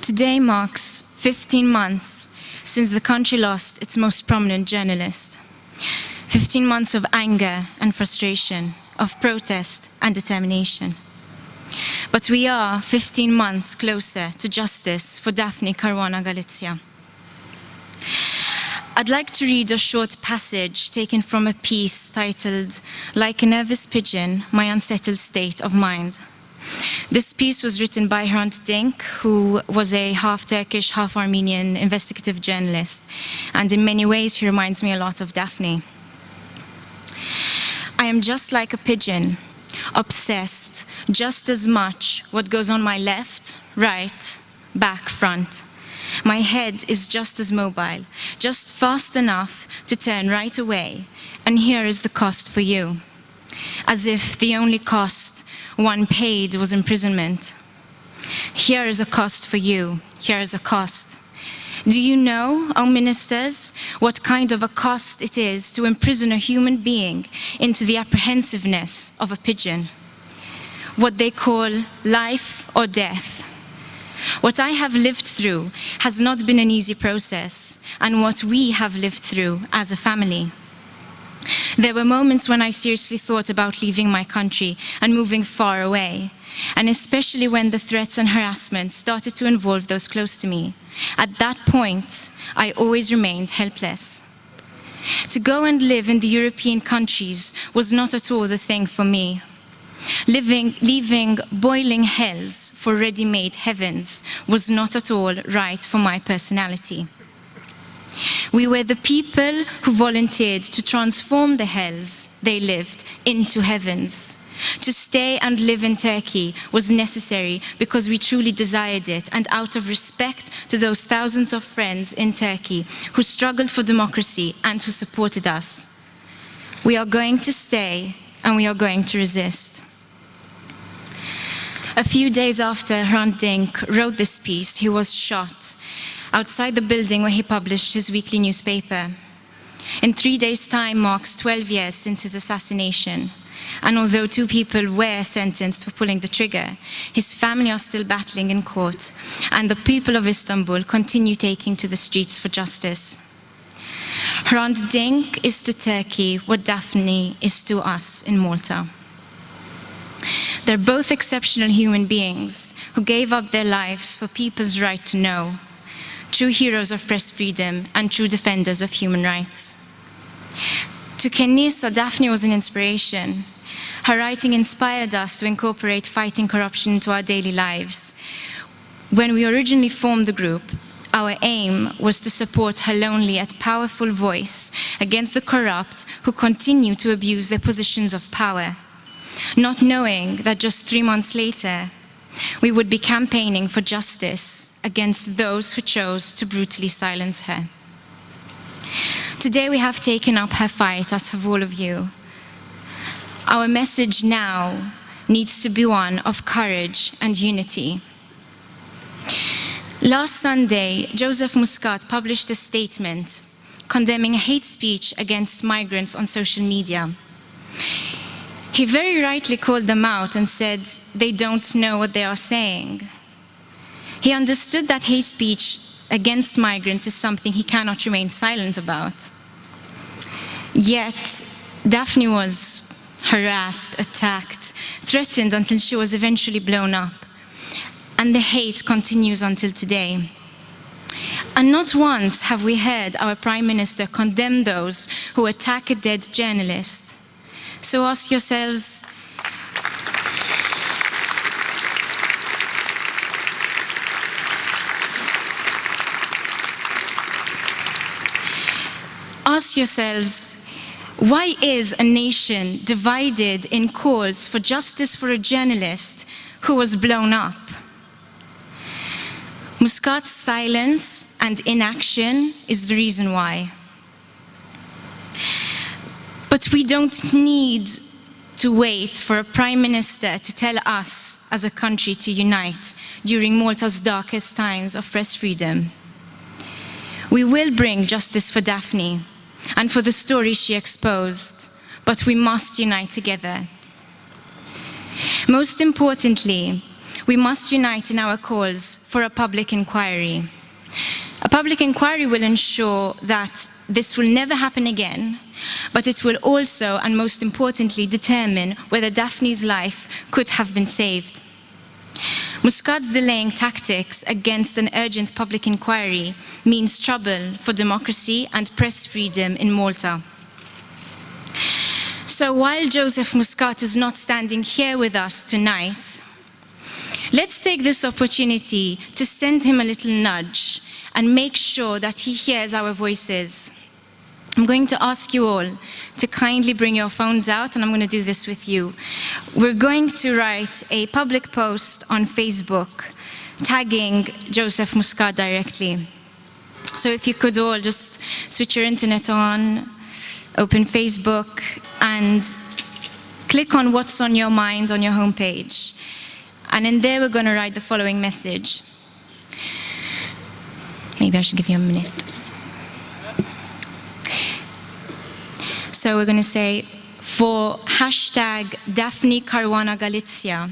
Today marks 15 months since the country lost its most prominent journalist. 15 months of anger and frustration, of protest and determination. But we are 15 months closer to justice for Daphne Caruana Galizia. I'd like to read a short passage taken from a piece titled, "Like a Nervous Pigeon, My Unsettled State of Mind." This piece was written by Hrant Dink, who was a half-Turkish, half-Armenian investigative journalist, and in many ways he reminds me a lot of Daphne. I am just like a pigeon, obsessed just as much what goes on my left, right, back, front. My head is just as mobile, just fast enough to turn right away, and here is the cost for you. As if the only cost one paid was imprisonment. Here is a cost for you, here is a cost. Do you know, O ministers, what kind of a cost it is to imprison a human being into the apprehensiveness of a pigeon? What they call life or death. What I have lived through has not been an easy process, and what we have lived through as a family. There were moments when I seriously thought about leaving my country and moving far away, and especially when the threats and harassment started to involve those close to me. At that point, I always remained helpless. To go and live in the European countries was not at all the thing for me. Leaving boiling hells for ready-made heavens was not at all right for my personality. We were the people who volunteered to transform the hells they lived into heavens. To stay and live in Turkey was necessary because we truly desired it, and out of respect to those thousands of friends in Turkey who struggled for democracy and who supported us. We are going to stay and we are going to resist. A few days after Hrant Dink wrote this piece, he was shot outside the building where he published his weekly newspaper. In 3 days' time marks 12 years since his assassination. And although 2 people were sentenced for pulling the trigger, his family are still battling in court, and the people of Istanbul continue taking to the streets for justice. Hrant Dink is to Turkey what Daphne is to us in Malta. They're both exceptional human beings who gave up their lives for people's right to know, true heroes of press freedom and true defenders of human rights. To Kenisa, Daphne was an inspiration. Her writing inspired us to incorporate fighting corruption into our daily lives. When we originally formed the group, our aim was to support her lonely yet powerful voice against the corrupt who continue to abuse their positions of power, not knowing that just 3 months later, we would be campaigning for justice against those who chose to brutally silence her. Today we have taken up her fight, as have all of you. Our message now needs to be one of courage and unity. Last Sunday, Joseph Muscat published a statement condemning hate speech against migrants on social media. He very rightly called them out and said they don't know what they are saying. He understood that hate speech against migrants is something he cannot remain silent about. Yet, Daphne was harassed, attacked, threatened until she was eventually blown up. And the hate continues until today. And not once have we heard our Prime Minister condemn those who attack a dead journalist. So ask yourselves, why is a nation divided in calls for justice for a journalist who was blown up? Muscat's silence and inaction is the reason why. But we don't need to wait for a Prime Minister to tell us as a country to unite during Malta's darkest times of press freedom. We will bring justice for Daphne and for the story she exposed, but we must unite together. Most importantly, we must unite in our calls for a public inquiry. A public inquiry will ensure that this will never happen again, but it will also, and most importantly, determine whether Daphne's life could have been saved. Muscat's delaying tactics against an urgent public inquiry means trouble for democracy and press freedom in Malta. So while Joseph Muscat is not standing here with us tonight, let's take this opportunity to send him a little nudge and make sure that he hears our voices. I'm going to ask you all to kindly bring your phones out, and I'm going to do this with you. We're going to write a public post on Facebook tagging Joseph Muscat directly. So if you could all just switch your internet on, open Facebook, and click on what's on your mind on your homepage. And in there we're going to write the following message. Maybe I should give you a minute. So we're going to say, for hashtag Daphne Caruana Galizia,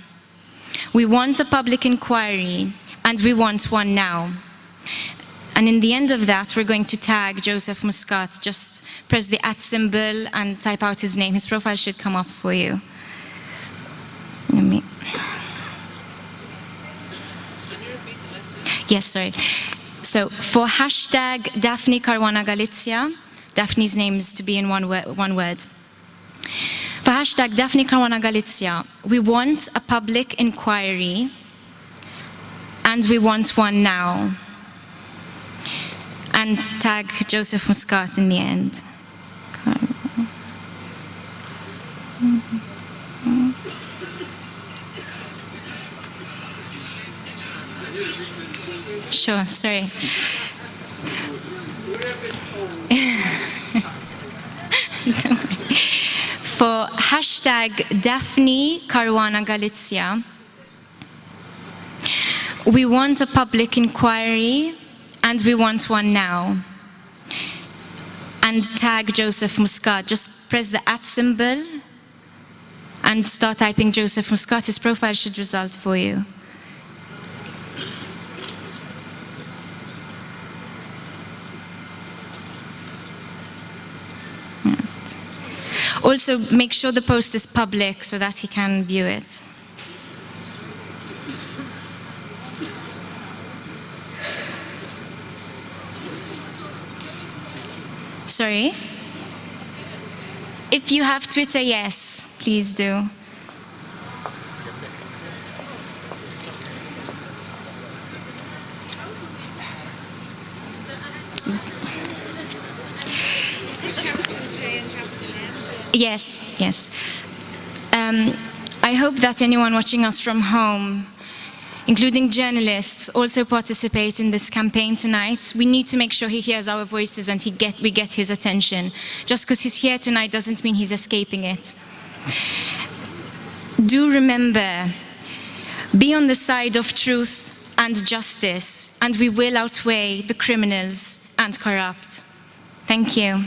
we want a public inquiry, and we want one now. And in the end of that, we're going to tag Joseph Muscat. Just press the @ symbol and type out his name. His profile should come up for you. Yes, sorry. So for hashtag Daphne Caruana Galizia, Daphne's name is to be in one word. For hashtag Daphne Caruana Galizia, we want a public inquiry, and we want one now. And tag Joseph Muscat in the end. Sure, sorry. Don't worry. For hashtag Daphne Caruana Galizia, we want a public inquiry, and we want one now. And tag Joseph Muscat. Just press the @ symbol and start typing Joseph Muscat. His profile should result for you. Also, make sure the post is public so that he can view it. Sorry? If you have Twitter, yes, please do. Yes, yes. I hope that anyone watching us from home, including journalists, also participate in this campaign tonight. We need to make sure he hears our voices and we get his attention. Just because he's here tonight doesn't mean he's escaping it. Do remember, be on the side of truth and justice, and we will outweigh the criminals and corrupt. Thank you.